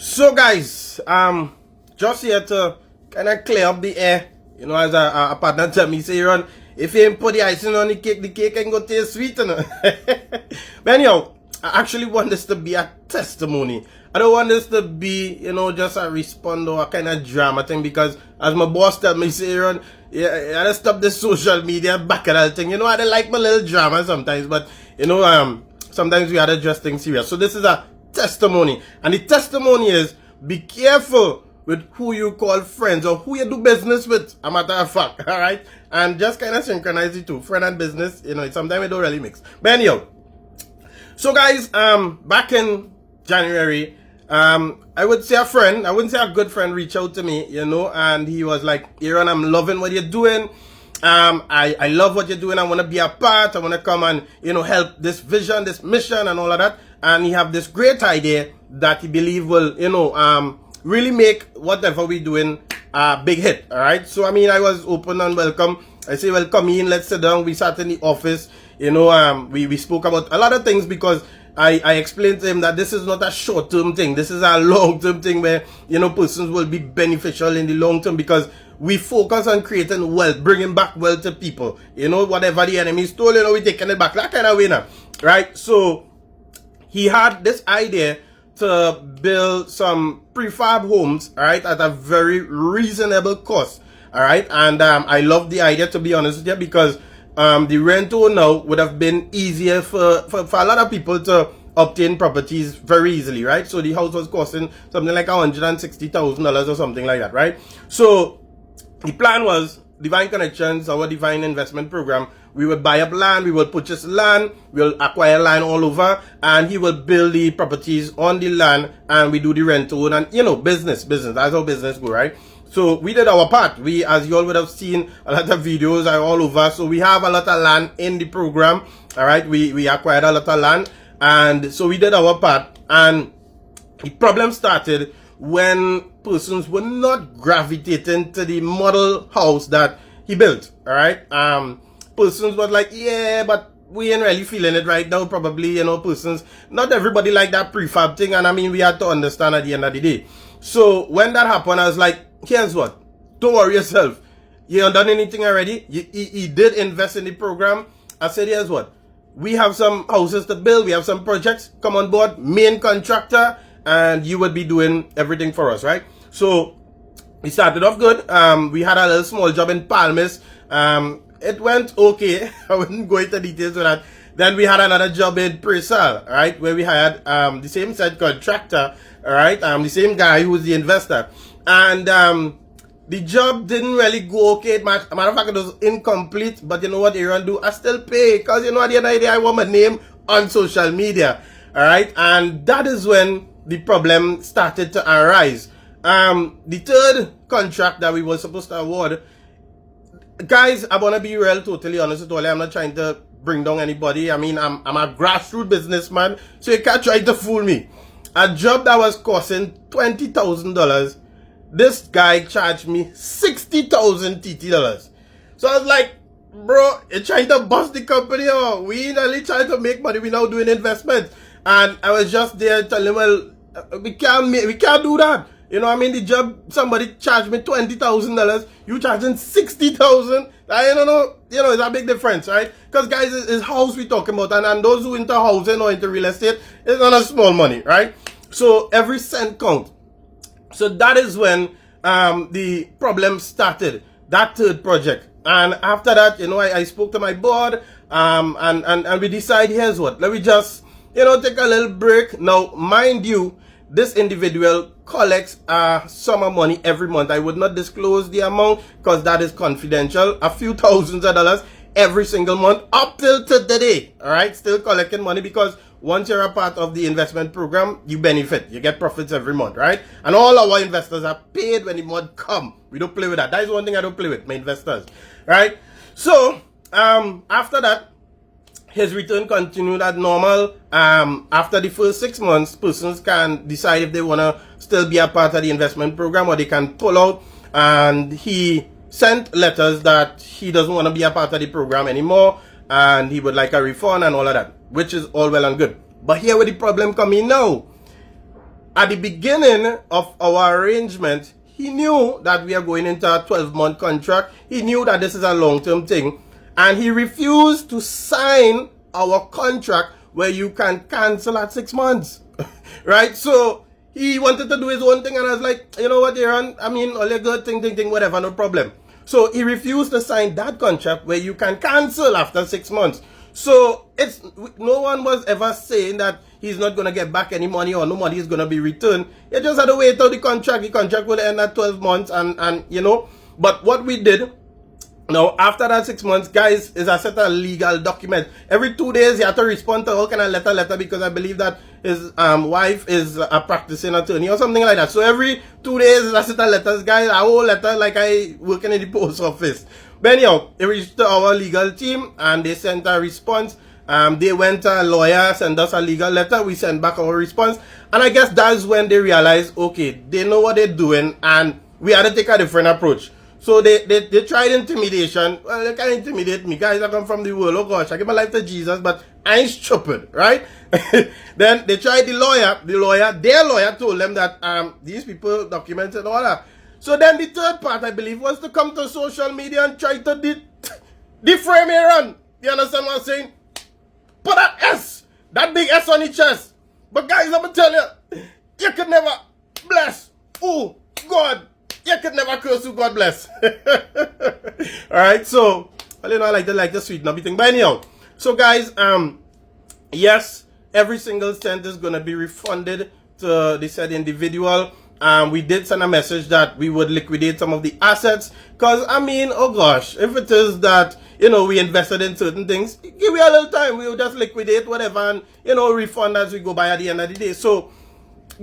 So guys, just here to kind of clear up the air, as a partner tell me, say, Ron, if you ain't put the icing on the cake ain't gonna taste sweet, But anyhow, I actually want this to be a testimony. I don't want this to be, just a respond or a kind of drama thing, because as my boss tell me, say, Ron, yeah, I gotta stop this social media bacchanal thing. I don't like my little drama sometimes, but, sometimes we gotta address things serious. So this is a testimony, and the testimony is, be careful with who you call friends or who you do business with, a matter of fact. All right, and just kind of synchronize the two, friend and business. Sometimes it don't really mix. But anyhow, so guys, back in January, I would say a friend, I wouldn't say a good friend, reached out to me, and he was like, Aaron, I'm loving what you're doing. I love what you're doing. I want to be a part. I want to come and, help this vision, this mission and all of that. And he have this great idea that he believe will, really make whatever we doing a big hit. All right. So, I was open and welcome. I say, well, come in, let's sit down. We sat in the office, we spoke about a lot of things, because I explained to him that this is not a short-term thing. This is a long-term thing where, persons will be beneficial in the long term, because we focus on creating wealth, bringing back wealth to people. Whatever the enemy stole, we taking it back. That kind of winner, right? So he had this idea to build some prefab homes, all right, at a very reasonable cost, all right? And I love the idea, to be honest with you, because the rental now would have been easier for a lot of people to obtain properties very easily, right? So the house was costing something like $160,000 or something like that, right? So the plan was Divine Connections, our divine investment program. We would buy up land, we will purchase land, we'll acquire land all over, and he will build the properties on the land, and we do the rental and, business. That's how business go, right? So we did our part. We, as you all would have seen, a lot of videos are all over. So we have a lot of land in the program. All right. We acquired a lot of land. And so we did our part. And the problem started when persons were not gravitating to the model house that he built. All right. Persons were like, yeah, but we ain't really feeling it right now. Probably, persons, not everybody like that prefab thing. And we had to understand at the end of the day. So when that happened, I was like, here's what, don't worry yourself. You haven't done anything already. He did invest in the program. I said, here's what, we have some houses to build. We have some projects. Come on board, main contractor, and you would be doing everything for us, right? So we started off good. We had a little small job in Palmas. It went okay. I wouldn't go into details of that. Then we had another job in Presal, right, where we hired the same said contractor, all right, the same guy who was the investor. And the job didn't really go okay. Matter of fact, it was incomplete. But you know what Aaron do? I still pay, because at the end of the day, I want my name on social media. All right. And that is when the problem started to arise. The third contract that we were supposed to award, guys, I want to be real, totally honest with all. I'm not trying to bring down anybody. I'm a grassroots businessman, so you can't try to fool me. A job that was costing $20,000, this guy charged me 60,000 TT dollars. So I was like, bro, you're trying to bust the company, or we ain't really trying to make money, we now doing investment. And I was just there telling him, well, we can't do that. The job, somebody charged me $20,000, you charging 60,000. I don't know, it's a big difference, right? Because guys, it's house we talking about, and those who into housing or into real estate, it's not a small money, right? So every cent count. So that is when the problem started, that third project. And after that, I spoke to my board, and we decided, here's what, let me just, take a little break. Now, mind you, this individual collects a sum of money every month. I would not disclose the amount because that is confidential. A few thousands of dollars every single month up till today. All right, still collecting money, because once you're a part of the investment program, you benefit. You get profits every month, right? And all our investors are paid when the month come. We don't play with that. That is one thing I don't play with, my investors, right? So after that, his return continued as normal. After the first 6 months, persons can decide if they want to still be a part of the investment program, or they can pull out. And he sent letters that he doesn't want to be a part of the program anymore, and he would like a refund and all of that, which is all well and good. But here where the problem come in now. at the beginning of our arrangement, he knew that we are going into a 12-month contract. He knew that this is a long-term thing. And he refused to sign our contract where you can cancel at 6 months. Right? So he wanted to do his own thing, and I was like, you know what, Aaron? I mean, all your good thing, whatever, no problem. So he refused to sign that contract where you can cancel after 6 months. So it's no one was ever saying that he's not going to get back any money or no money is going to be returned. You just had to wait till the contract. The contract will end at 12 months and you know. But what we did, now after that 6 months, guys, is a set of legal document. Every 2 days, you have to respond to all kind of letter because I believe that his wife is a practicing attorney or something like that. So every 2 days, is a set of letters, guys. A whole letter like I working in the post office. But anyhow, it reached to our legal team and they sent a response. They went to a lawyer, sent us a legal letter. We sent back our response. And I guess that's when they realized, okay, they know what they're doing and we had to take a different approach. So they tried intimidation. Well, they can't intimidate me. Guys, I come from the world. Oh gosh, I give my life to Jesus, but I ain't stupid, right? Then they tried the lawyer. Their lawyer told them that these people documented all that. So then the third part, I believe, was to come to social media and try to deframe Aaron. You understand what I'm saying? Put that big S on his chest. But guys, I'm going to tell you, you could never bless who God. You could never curse who God bless. Alright, so, well, you know, I like the sweeten up thing. But anyhow, so guys, yes, every single cent is going to be refunded to the said individual. We did send a message that we would liquidate some of the assets. Because, I mean, oh gosh, if it is that, you know, we invested in certain things, give me a little time. We'll just liquidate whatever and, you know, refund as we go by at the end of the day. So,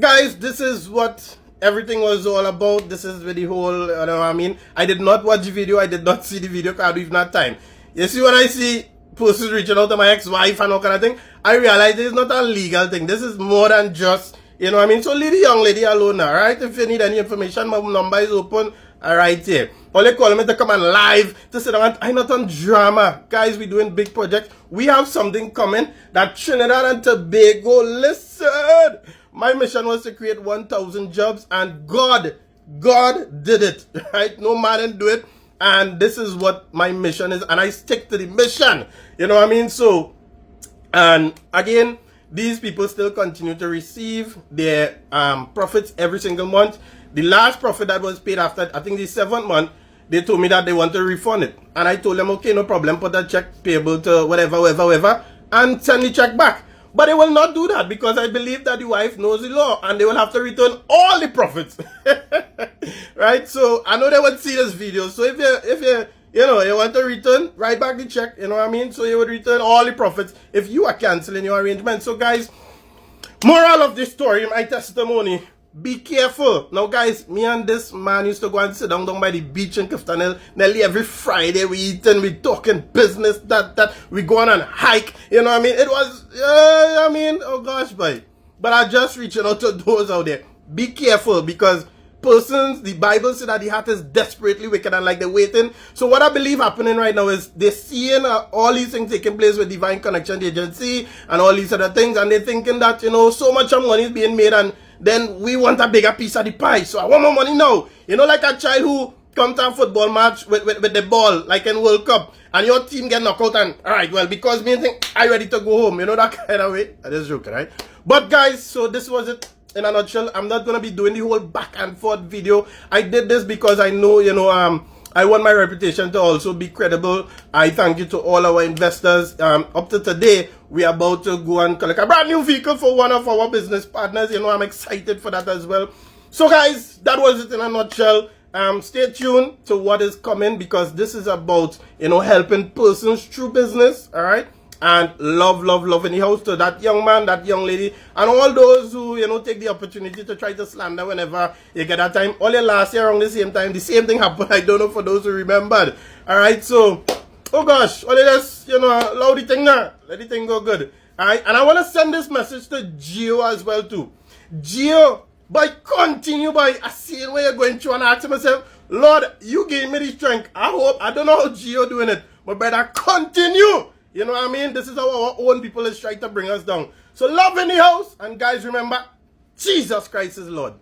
guys, this is what everything was all about. This is with the whole, you know what I mean? I did not watch the video. I did not see the video because I don't even have time. You see, when I see persons reaching out to my ex-wife and all kind of thing, I realize it's not a legal thing. This is more than just, you know what I mean? So leave the young lady alone now, right? If you need any information, my number is open right here. Only call me to come on live to sit down. I'm not on drama. Guys, we're doing big projects. We have something coming that Trinidad and Tobago, listen. My mission was to create 1,000 jobs and God did it, right? No man didn't do it. And this is what my mission is. And I stick to the mission. You know what I mean? So, and again, these people still continue to receive their profits every single month. The last profit that was paid after, I think the 7th month, they told me that they want to refund it. And I told them, okay, no problem, put a check payable to whatever, and send the check back. But they will not do that because I believe that the wife knows the law and they will have to return all the profits. Right? So I know they would see this video. So if you know, you want to return, write back the check, you know what I mean? So you would return all the profits if you are canceling your arrangement. So guys, moral of this story, my testimony, be careful. Now guys, me and this man used to go and sit down by the beach in Clifton nearly every Friday. We eating, we talking business, that we go on and hike, you know what I mean? It was, I mean, oh gosh, boy. But I just reaching out to those out there. Be careful because persons, the Bible said that the heart is desperately wicked and like they're waiting. So what I believe happening right now is they're seeing all these things taking place with Divine Connection Agency and all these other things, and they're thinking that, you know, so much money is being made and then we want a bigger piece of the pie. So I want more money now. You know, like a child who comes to a football match with the ball, like in World Cup, and your team get knocked out and, alright, well, because me think I ready to go home. You know, that kind of way. That is joking, right? But guys, so this was it. In a nutshell, I'm not going to be doing the whole back and forth video. I did this because I know, you know, I want my reputation to also be credible. I thank you to all our investors. Up to today, we are about to go and collect a brand new vehicle for one of our business partners. You know, I'm excited for that as well. So guys, that was it in a nutshell. Stay tuned to what is coming because this is about, you know, helping persons through business. All right. And love anyhow to that young man, that young lady, and all those who, you know, take the opportunity to try to slander whenever you get that time. Only last year around the same time, the same thing happened. I don't know for those who remembered. Alright, so, oh gosh, only this, you know, allow the thing now. Let the thing go good. Alright, and I want to send this message to Gio as well too. Gio, by continue by seeing where you're going through and asking myself, Lord, you gave me the strength. I don't know how Gio doing it, but better continue. You know what I mean? This is how our own people is trying to bring us down. So love in the house. And guys, remember, Jesus Christ is Lord.